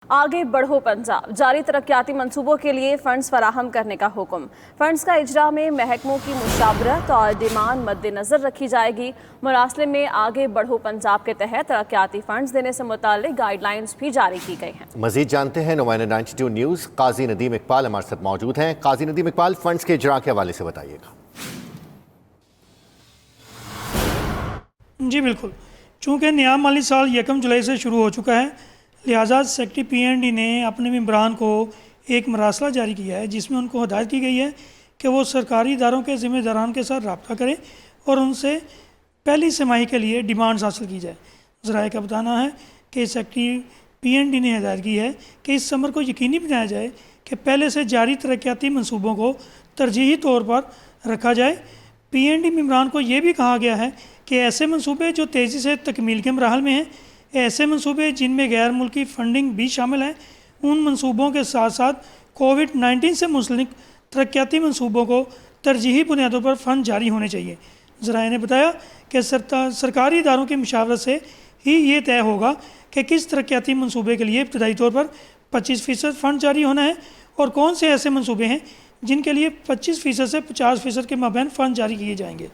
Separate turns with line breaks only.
आगे बढ़ो पंजाब, जारी तरक्याती मंसूबों के लिए फंड्स फराहम करने का हुक्म। फंड्स का इजरा में महकमों की मुशावरत और डिमांड मद्देनजर रखी जाएगी। मुरासले में आगे बढ़ो पंजाब के तहत तरक्याती फंड्स देने से मुताल्लिक गाइडलाइंस भी जारी की गई हैं।
मजीद जानते हैं नुमाइंदा 92 न्यूज़ काजी नदीम इकबाल हमारे साथ मौजूद हैं। काजी नदीम इकबाल, फंड्स के इजरा के हवाले से बताइएगा।
जी बिल्कुल, चूँकि नया माली साल 1 जुलाई से शुरू हो चुका है, लिहाजा सेक्रेटरी PND ने अपने मेंबरान को एक मरासला जारी किया है जिसमें उनको हदायत की गई है कि वो सरकारी इदारों के ज़िम्मेदारान के साथ रब्ता करें और उनसे पहली समाही के लिए डिमांड्स हासिल की जाए। ज़राए का बताना है कि सेक्रेटरी PND ने हदायत की है कि इस समर को यकीनी बनाया जाए कि पहले से जारी तरक्याती मंसूबों को तरजीही तौर पर रखा जाए। PND मेंबरान को ये भी कहा गया है कि ऐसे मंसूबे जो तेज़ी से तकमील के मराहल में हैं, ऐसे मंसूबे जिनमें गैर मुल्की फंडिंग भी शामिल है, उन मंसूबों के साथ साथ कोविड-19 से मुंसलिक तरक्याती मंसूबों को तरजीही बुनियादों पर फ़ंड जारी होने चाहिए। ज़राए ने बताया कि सरकारी इदारों की मुशावरत से ही ये तय होगा कि किस तरक्याती मंसूबे के लिए इब्तदाई तौर पर 25% फ़ंड जारी होना है और कौन से ऐसे मंसूबे हैं जिनके लिए 25% से 50% के माबैन फ़ंड जारी किए जाएंगे।